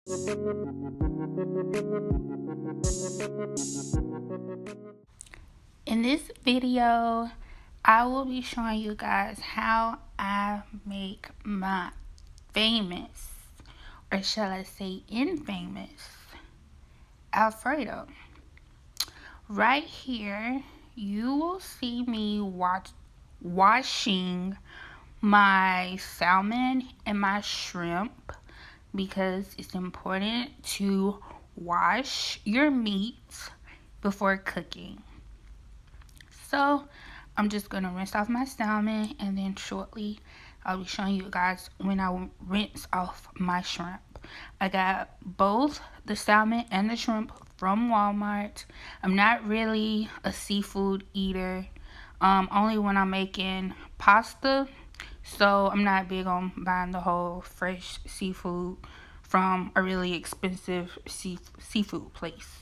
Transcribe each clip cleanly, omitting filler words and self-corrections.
In this video, I will be showing you guys how I make my famous, or shall I say infamous, Alfredo. Right here, you will see me washing my salmon and my shrimp because it's important to wash your meat before cooking. So I'm just going to rinse off my salmon, and then shortly I'll be showing you guys when I rinse off my shrimp. I got both the salmon and the shrimp from Walmart. I'm not really a seafood eater, only when I'm making pasta. So I'm not big on buying the whole fresh seafood from a really expensive seafood place.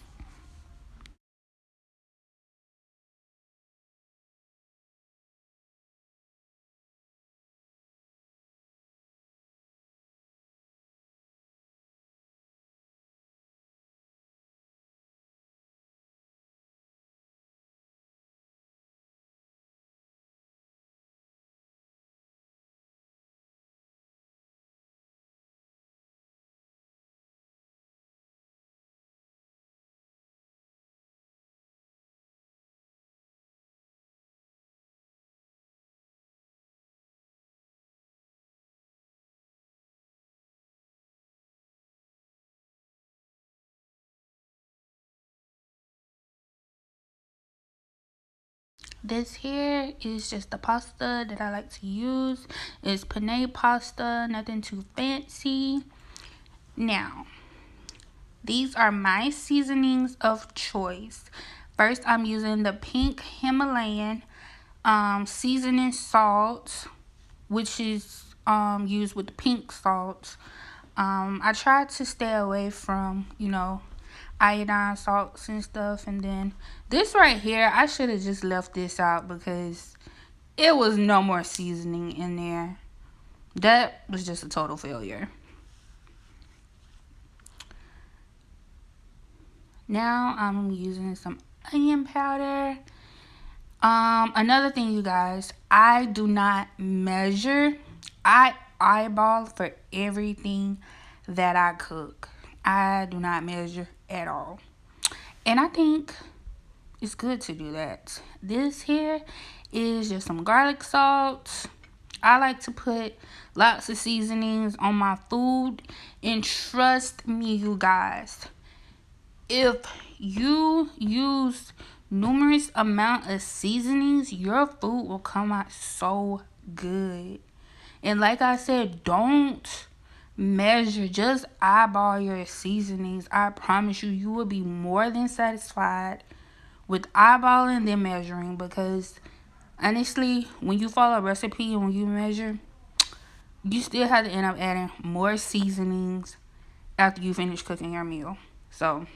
This here is just the pasta that I like to use. It's penne pasta, nothing too fancy. Now, these are my seasonings of choice. First, I'm using the pink Himalayan seasoning salt, which is used with the pink salt. I try to stay away from, iodine salts and stuff. And then this right here, I should have just left this out because it was no more seasoning in there. That was just a total failure. Now I'm using some onion powder. Another thing, you guys, I do not measure. I eyeball for everything that I cook. I do not measure at all. And I think it's good to do that. This here is just some garlic salt. I like to put lots of seasonings on my food. And trust me, you guys, if you use numerous amount of seasonings, your food will come out so good. And like I said, don't measure, just eyeball your seasonings. I promise you, you will be more than satisfied with eyeballing than measuring, because honestly, when you follow a recipe and when you measure, you still have to end up adding more seasonings after you finish cooking your meal. So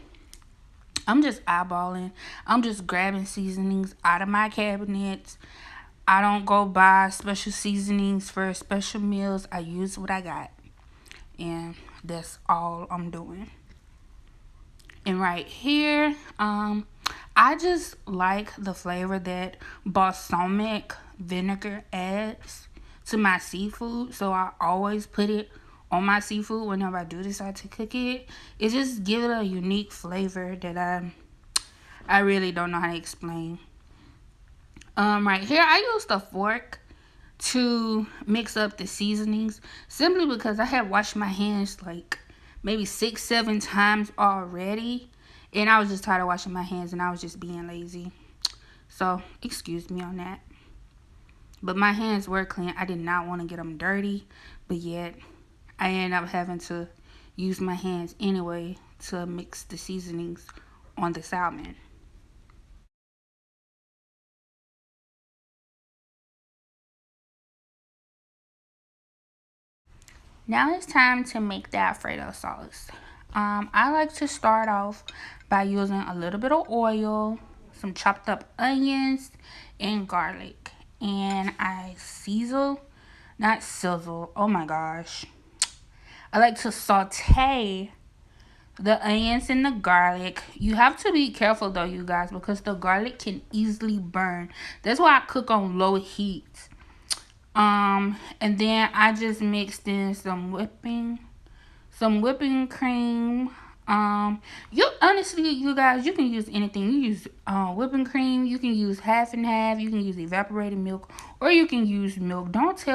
I'm just eyeballing. I'm just grabbing seasonings out of my cabinets. I don't go buy special seasonings for special meals. I use what I got. And that's all I'm doing. And right here, I just like the flavor that balsamic vinegar adds to my seafood. So I always put it on my seafood whenever I do decide to cook it. It just gives it a unique flavor that I really don't know how to explain. Right here, I used a fork to mix up the seasonings simply because I had washed my hands like maybe 6-7 times already, and I was just tired of washing my hands, and I was just being lazy. So excuse me on that. But my hands were clean. I did not want to get them dirty, but yet I ended up having to use my hands anyway to mix the seasonings on the salmon. Now it's time to make the Alfredo sauce. I like to start off by using a little bit of oil, some chopped up onions, and garlic. And I not sizzle, oh my gosh. I like to saute the onions and the garlic. You have to be careful though, you guys, because the garlic can easily burn. That's why I cook on low heat. And then I just mixed in some whipping cream. You honestly, you guys, you can use anything. You use whipping cream. You can use half and half. You can use evaporated milk, or you can use milk. Don't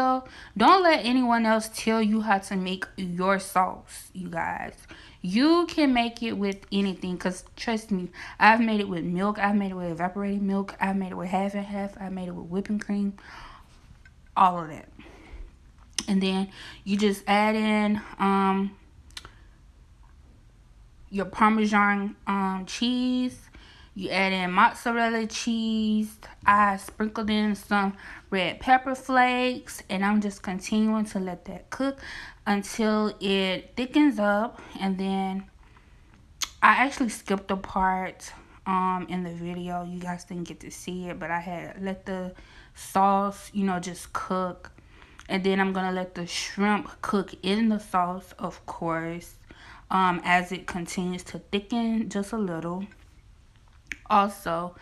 let anyone else tell you how to make your sauce, you guys. You can make it with anything, cause trust me, I've made it with milk. I've made it with evaporated milk. I've made it with half and half. I made it with whipping cream. All of that, and then you just add in your Parmesan cheese. You add in mozzarella cheese. I sprinkled in some red pepper flakes, and I'm just continuing to let that cook until it thickens up. And then I actually skipped a part in the video. You guys didn't get to see it, but I had let the sauce, just cook. And then I'm gonna let the shrimp cook in the sauce, of course, as it continues to thicken just a little. Also,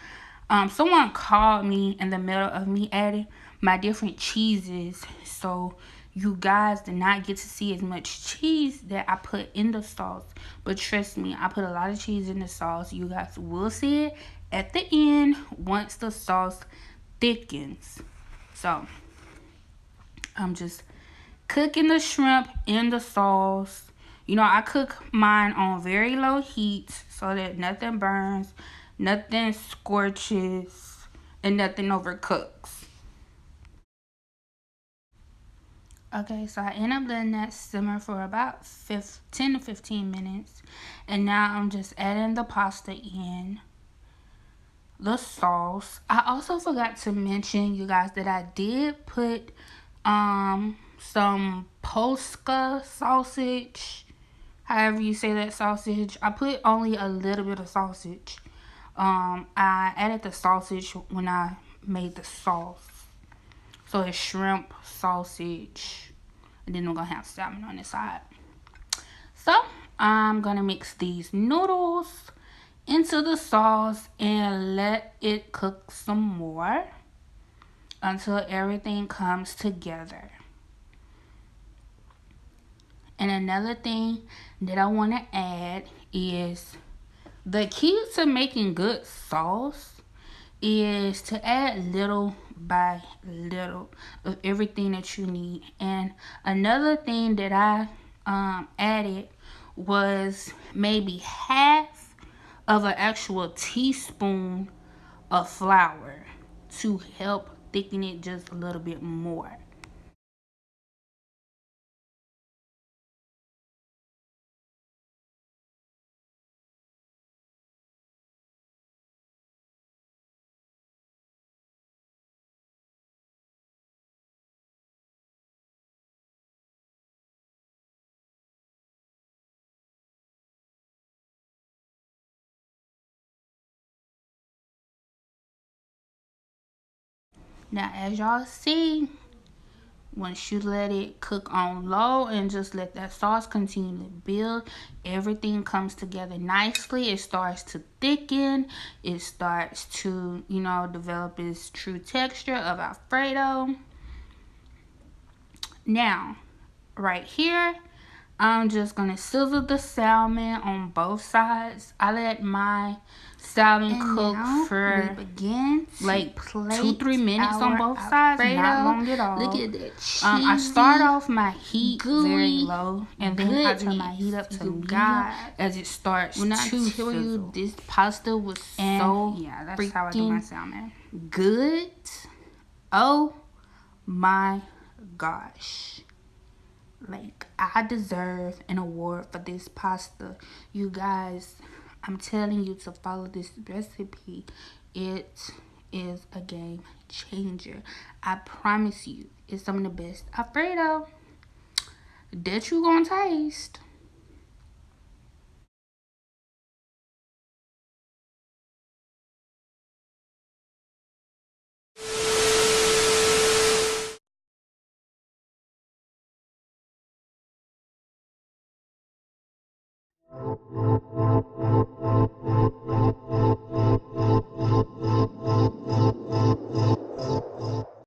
someone called me in the middle of me adding my different cheeses, so you guys did not get to see as much cheese that I put in the sauce. But trust me, I put a lot of cheese in the sauce. You guys will see it at the end once the sauce thickens. So I'm just cooking the shrimp in the sauce. I cook mine on very low heat so that nothing burns, nothing scorches, and nothing overcooks. Okay, so I end up letting that simmer for about 10 to 15 minutes. And now I'm just adding the pasta in, the sauce. I also forgot to mention, you guys, that I did put some Polska sausage, however you say that sausage. I put only a little bit of sausage. I added the sausage when I made the sauce. So it's shrimp, sausage, and then we're going to have salmon on the side. So I'm going to mix these noodles into the sauce and let it cook some more until everything comes together. And another thing that I want to add is the key to making good sauce is to add little by little of everything that you need. And another thing that I added was maybe half of an actual teaspoon of flour to help thicken it just a little bit more. Now, as y'all see, once you let it cook on low and just let that sauce continue to build, everything comes together nicely. It starts to thicken. It starts to, develop its true texture of Alfredo. Now, right here, I'm just going to sizzle the salmon on both sides. I let my salmon cook for like 2-3 minutes on both sides, not long at all. Look at that cheesy, I start off my heat very low, and then I turn my heat up to medium as it starts to sizzle. You, this pasta was so that's how I do my salmon. Good. Oh my gosh. Like, I deserve an award for this pasta. You guys, I'm telling you to follow this recipe. It is a game changer. I promise you, it's some of the best Alfredo that you gonna taste.